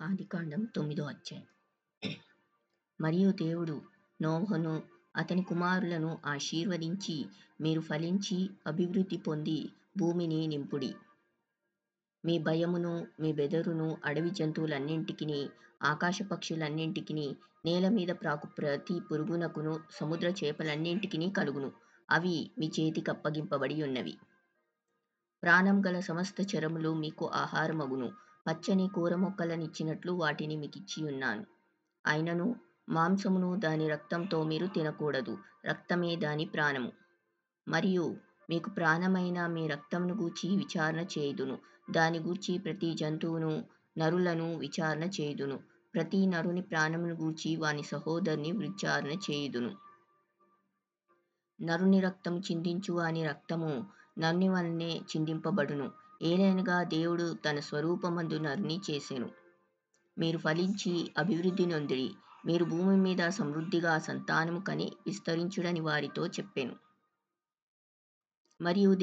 ఆదికాండం 9వ అధ్యాయం. మరియు దేవుడు నోహను అతని కుమారులను ఆశీర్వదించి, మీరు ఫలించి అభివృద్ధి పొంది భూమిని నింపుడి. మీ భయమును మీ బెదరును అడవి జంతువులన్నింటికిని, ఆకాశ పక్షులన్నింటికిని, నేల మీద ప్రాకు ప్రతి పురుగునకును, సముద్ర చేపలన్నింటికిని కలుగును. అవి మీ చేతికి అప్పగింపబడి ఉన్నవి. ప్రాణం గల సమస్త చరములు మీకు ఆహారమగును. పచ్చని కూర మొక్కలనిచ్చినట్లు వాటిని మీకిచ్చి ఉన్నాను. అయినను మాంసమును దాని రక్తంతో మీరు తినకూడదు. రక్తమే దాని ప్రాణము. మరియు మీకు ప్రాణమైన మీ రక్తమును గూర్చి విచారణ చేయుదును. దాని గూర్చి ప్రతి జంతువును, నరులను విచారణ చేయుదును. ప్రతి నరుని ప్రాణమును గూర్చి వాని సహోదరుని విచారణ చేయుదును. నరుని రక్తము చిందించు వాని రక్తము నరుని వలనే చిందింపబడును. ఏలైనగా దేవుడు తన స్వరూపమందు నరుని చేసెను. మీరు ఫలించి అభివృద్ధి నొందిడి. మీరు భూమి మీద సమృద్ధిగా సంతానము కని విస్తరించుడని వారితో చెప్పెను. మరియు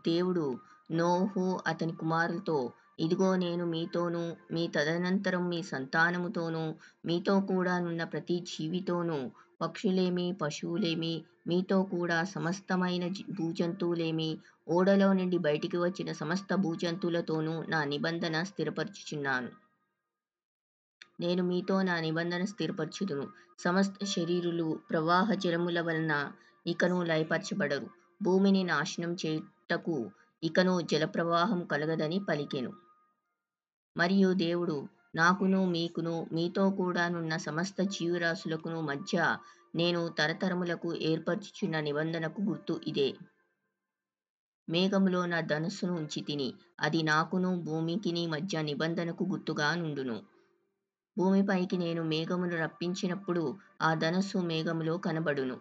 దేవుడు నోహు అతని కుమారులతో, ఇదిగో నేను మీతోనూ, మీ తదనంతరం మీ సంతానముతోనూ, మీతో కూడా నున్న ప్రతి జీవితోనూ, పక్షులేమి, పశువులేమి, మీతో కూడా సమస్తమైన భూజంతువులేమి, ఓడలో నుండి బయటికి వచ్చిన సమస్త భూజంతువులతోనూ నా నిబంధన స్థిరపరచుచున్నాను. నేను మీతో నా నిబంధన స్థిరపరచుదును. సమస్త శరీరులు ప్రవాహ జలముల వలన ఇకను లయపరచబడరు. భూమిని నాశనం చేయుటకు ఇకను జలప్రవాహం కలగదని పలికెను. మరియు దేవుడు నాకును మీకును మీతో కూడా నున్న సమస్త జీవరాశులకును మధ్య నేను తరతరములకు ఏర్పరచుచున్న నిబంధనకు గుర్తు ఇదే. మేఘములో నా ధనస్సును ఉంచితిని. అది నాకును భూమికిని మధ్య నిబంధనకు గుర్తుగా నుండును. భూమిపైకి నేను మేఘమును రప్పించినప్పుడు ఆ ధనస్సు మేఘములో కనబడును.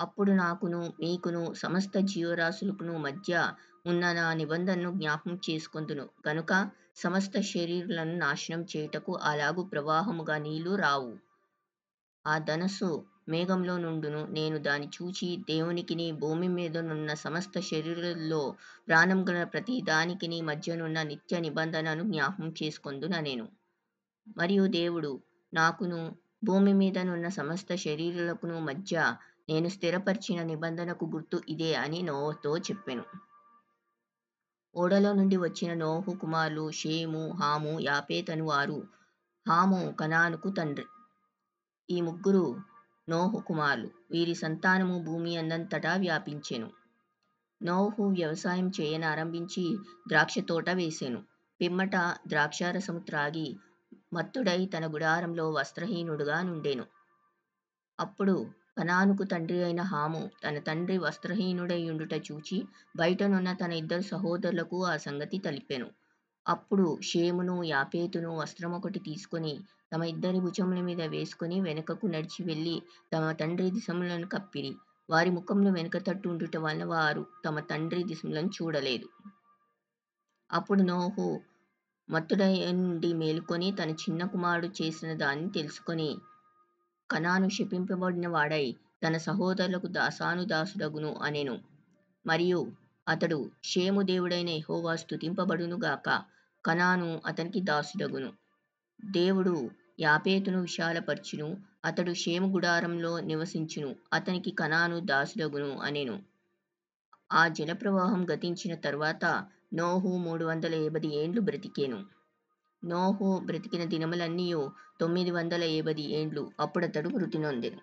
అప్పుడు నాకును మీకును సమస్త జీవరాశులకును మధ్య ఉన్న నా నిబంధనను జ్ఞాపకం చేసుకొందును గనుక సమస్త శరీరులను నాశనం చేయుటకు అలాగు ప్రవాహముగా నీళ్లు రావు. ఆ ధనస్సు మేఘంలో నుండును. నేను దాని చూచి దేవునికిని భూమి మీదనున్న సమస్త శరీరులలో ప్రాణం గల ప్రతి దానికిని మధ్యనున్న నిత్య నిబంధనను జ్ఞాపకం చేసుకొందుననెను. మరియు దేవుడు నాకును భూమి మీదనున్న సమస్త శరీరులకును మధ్య నేను స్థిరపరిచిన నిబంధనకు గుర్తు ఇదే అని నోహుతో చెప్పెను. ఓడలో నుండి వచ్చిన నోహు కుమారులు షేము, హాము, యాపేతు అను వారు. హాము కనానుకు తండ్రి. ఈ ముగ్గురు నోహు కుమారులు. వీరి సంతానము భూమి అందంతటా వ్యాపించెను. నోహు వ్యవసాయం చేయనారంభించి ద్రాక్ష తోట వేసెను. పిమ్మట ద్రాక్షారసము త్రాగి మత్తుడై తన గుడారంలో వస్త్రహీనుడుగా నుండెను. అప్పుడు కనానుకు తండ్రి అయిన హాము తన తండ్రి వస్త్రహీనుడై ఉండుట చూచి బయటనున్న తన ఇద్దరు సహోదరులకు ఆ సంగతి తెలిపెను. అప్పుడు షేమును, యాపేతును వస్త్రమొకటి తీసుకొని తమ ఇద్దరి భుజముల మీద వేసుకొని వెనుకకు నడిచి వెళ్ళి తమ తండ్రి దిశములను కప్పిరి. వారి ముఖములు వెనుక తట్టు ఉండుట వలన వారు తమ తండ్రి దిశములను చూడలేదు. అప్పుడు నోహు మత్తుడై నుండి మేలుకొని తన చిన్న కుమారుడు చేసిన దానిని తెలుసుకొని, కనాను శపింపబడిన వాడై తన సహోదరులకు దాసానుదాసుడగును అనెను. మరియు అతడు షేము దేవుడైన యెహోవా స్తుతింపబడును గాక, కనాను అతనికి దాసుడగును. దేవుడు యాపేతును విశాలపరచును, అతడు షేము గుడారంలో నివసించును, అతనికి కనాను దాసుడగును అనెను. ఆ జలప్రవాహం గతించిన తరువాత నోహు 350 ఏండ్లు బ్రతికెను. నోహు బ్రతికిన దినములన్నీయు 950 ఏండ్లు. అప్పుడతడు మృతి నొందెను.